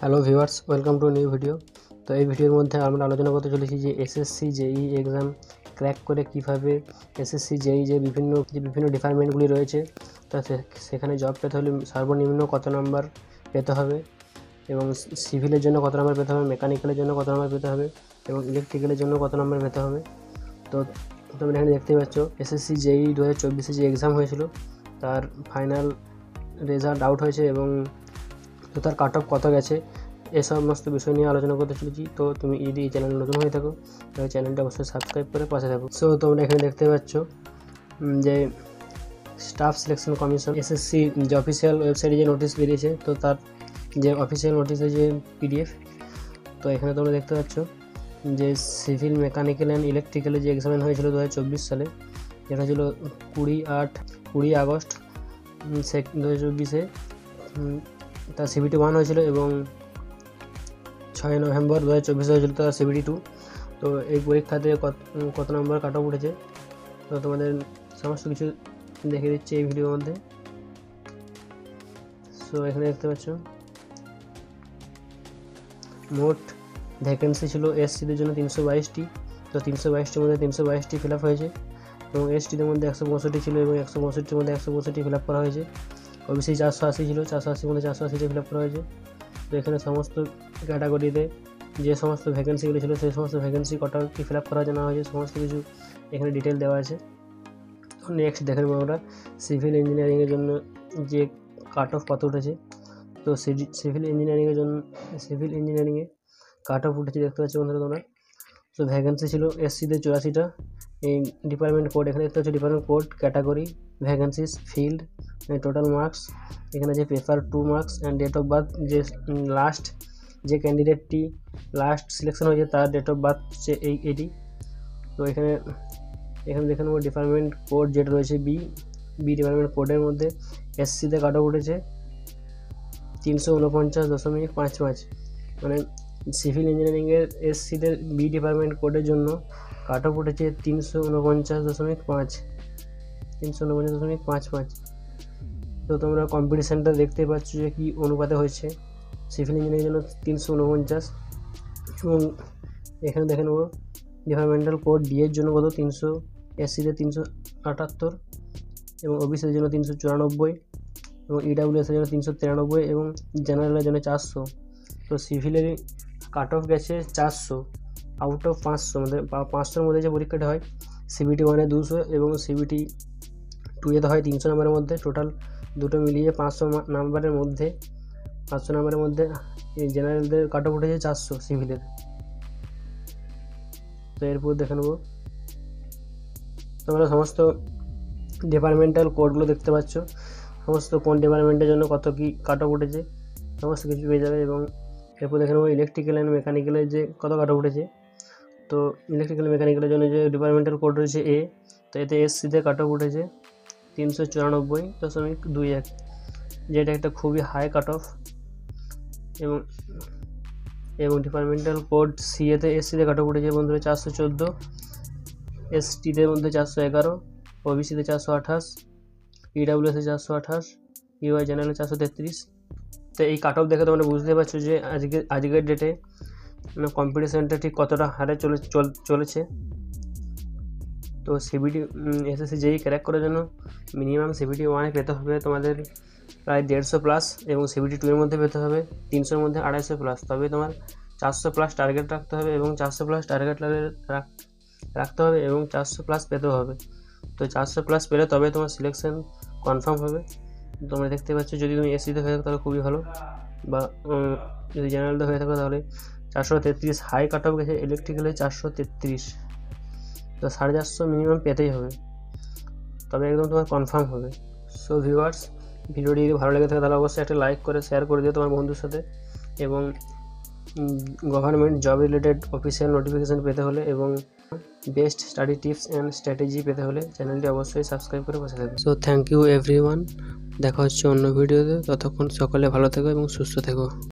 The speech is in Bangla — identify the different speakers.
Speaker 1: Hello viewers, welcome to new video. তো এই ভিডিওর মধ্যে আমরা আলোচনা করতে চলেছি যে এসএসসি জেই এক্সাম ক্র্যাক করে কীভাবে এসএসসি জেই যে বিভিন্ন ডিপার্টমেন্টগুলি রয়েছে তা সেখানে জব পেতে হলে সর্বনিম্ন কত নাম্বার পেতে হবে এবং সিভিলের জন্য কত নাম্বার পেতে হবে, মেকানিক্যালের জন্য কত নাম্বার পেতে হবে এবং ইলেকট্রিক্যালের জন্য কত নাম্বার পেতে হবে। তো তোমরা এখানে দেখতে পাচ্ছ এসএসসি জেই 2024 যে এক্সাম হয়েছিল তার ফাইনাল রেজাল্ট আউট হয়েছে এবং তো তার কাট অফ কত গেছে এই সমস্ত বিষয় নিয়ে আলোচনা করতে চলেছি। তো তুমি যদি এই চ্যানেল নতুন হয়ে থাকো তাহলে চ্যানেলটা অবশ্যই সাবস্ক্রাইব করে পাশে থাকো। সো তোমরা এখানে দেখতে পাচ্ছ যে স্টাফ সিলেকশন কমিশন এসএসসি যে অফিসিয়াল ওয়েবসাইটে যে নোটিশ বেরিয়েছে, তো তার যে অফিসিয়াল নোটিশের যে পিডিএফ, তো এখানে তোমরা দেখতে পাচ্ছ যে সিভিল, মেকানিক্যাল অ্যান্ড ইলেকট্রিক্যালের যে এক্সামিন হয়েছিল 2024 সালে, যেটা ছিল 20 আগস্ট 2024-এ তার সিবিটি 1 হয়েছিল এবং 6 নভেম্বর 2024 হয়েছিল তার সিবিটি 2। তো এই পরীক্ষাতে কত নম্বর কাট অফ উঠেছে তো তোমাদের সমস্ত কিছু দেখে দিচ্ছি এই ভিডিওর মধ্যে। সো এখানে দেখতে পাচ্ছ মোট ভ্যাকেন্সি ছিল এসসিদের জন্য 322টি। তো 322টির মধ্যে 322টি ফিল আপ হয়েছে এবং এসটিদের মধ্যে 165 ছিল এবং 165-র মধ্যে 165টি ফিল আপ করা হয়েছে। ওবিসি 480 ছিল, 480-র মধ্যে 480টি ফিল আপ করা হয়েছে। তো এখানে সমস্ত ক্যাটাগরিতে যে সমস্ত ভ্যাকেন্সিগুলি ছিল সেই সমস্ত ভ্যাকেন্সি কটা কি ফিল আপ করা হয়েছে না হয়েছে সমস্ত কিছু এখানে ডিটেল দেওয়া আছে। নেক্সট দেখে নেব আমরা সিভিল ইঞ্জিনিয়ারিংয়ের জন্য যে কাট অফ কত উঠেছে। তো সিভিল ইঞ্জিনিয়ারিংয়ে কাট অফ উঠেছে দেখতে পাচ্ছ বন্ধুরা তোমরা। তো ভ্যাকেন্সি ছিল এসসিদের 84টা। এই ডিপার্টমেন্ট কোড এখানে দেখতে পাচ্ছ, department code, category, vacancies, field, total marks, এখানে যে paper 2 marks and date of birth, যে লাস্ট যে ক্যান্ডিডেটটি লাস্ট সিলেকশন হয়েছে তার ডেট অফ বার্থ হচ্ছে এটি। তো এখানে দেখে নেব ডিপার্টমেন্ট কোড যেটা রয়েছে বি ডিপার্টমেন্ট কোডের মধ্যে এসসিতে কাট অফ উঠেছে 349.55, মানে সিভিল ইঞ্জিনিয়ারিংয়ের এসসিদের বি ডিপার্টমেন্ট কোডের জন্য কাট অফ উঠেছে 349.55। তো তোমরা কম্পিটিশানটা দেখতে পাচ্ছ যে কী অনুপাতে হয়েছে। সিভিল ইঞ্জিনিয়ারিংয়ের জন্য 349 এবং এখানে দেখে নেব ডিপার্টমেন্টাল কোড ডি এর জন্য কত 300, এসসিদের 378 এবং ওবিসিদের জন্য 394 এবং ইডাব্লিউএসের জন্য 393 এবং জেনারেলের জন্য 400। তো সিভিলের কাট অফ গেছে 400 আউট অফ 500, মানে 500-র মধ্যে যে পরীক্ষাটা হয় সিবিটি 1-এ 200 এবং সিবিটি 2-এতে হয় 300 নাম্বারের মধ্যে। টোটাল দুটো মিলিয়ে 500 নাম্বারের মধ্যে জেনারেলদের কাট অফ উঠেছে 400 সিভিলের। তো এরপর দেখে নেব তোমরা সমস্ত ডিপার্টমেন্টাল কোডগুলো দেখতে পাচ্ছ, সমস্ত কোন ডিপার্টমেন্টের জন্য কত কী কাট অফ উঠেছে সমস্ত কিছু পেয়ে যাবে। এবং এরপর দেখে নেব ইলেকট্রিক্যাল অ্যান্ড মেকানিক্যালের যে কত কাট অফ উঠেছে। তো ইলেকট্রিক্যাল মেকানিক্যালের জন্য যে ডিপার্টমেন্টাল কোড রয়েছে এ, তো এতে এসসিতে কাট অফ উঠেছে 394.21, যেটা একটা খুবই হাই কাট অফ। এবং ডিপার্টমেন্টাল কোড সি এতে এসসিতে কাট অফ উঠেছে বন্ধুরা 414, এসটিদের মধ্যে 411, ওবিসিতে 428, ইডাব্লিউএসে 428, ইউআই জেনারেলে 433। তো এই কাট অফ দেখে তোমরা বুঝতে পারছো যে আজকের ডেটে কম্পিটিশানটা ঠিক কতটা হারে চলেছে। তো সিবিটি এসএসসি জেই ক্র্যাক করার জন্য মিনিমাম সিবিটি 1-এ পেতে হবে তোমাদের প্রায় 150+ এবং সিবিটি 2-এর মধ্যে পেতে হবে 300-র মধ্যে 250+, তবে তোমার 400+ টার্গেট রাখতে হবে এবং 400+ টার্গেট রাখতে হবে এবং 400+ পেতেও হবে। তো 400+ পেলে তবে তোমার সিলেকশন কনফার্ম হবে। তোমরা দেখতে পাচ্ছ যদি তুমি এসসিতে হয়ে থাকো তাহলে খুবই ভালো, বা যদি জেনারেলতে হয়ে থাকো তাহলে 433 হাই কাট অফ গেছে ইলেকট্রিক্যালে 433। তো 450 মিনিমাম পেতেই হবে, তবে একদম তোমার কনফার্ম হবে। সো ভিউয়ার্স, ভিডিওটি যদি ভালো লেগে থাকে তাহলে অবশ্যই একটা লাইক করে শেয়ার করে দিও তোমার বন্ধুর সাথে। এবং government job related official notification পেতে হলে এবং best study tips and strategy পেতে হলে চ্যানেলটি অবশ্যই সাবস্ক্রাইব করে বসে থাকবে। সো থ্যাংক ইউ এভরিওয়ান, দেখা হচ্ছে অন্য ভিডিওতে। ততক্ষণ সকলে ভালো থেকো এবং সুস্থ থেকো।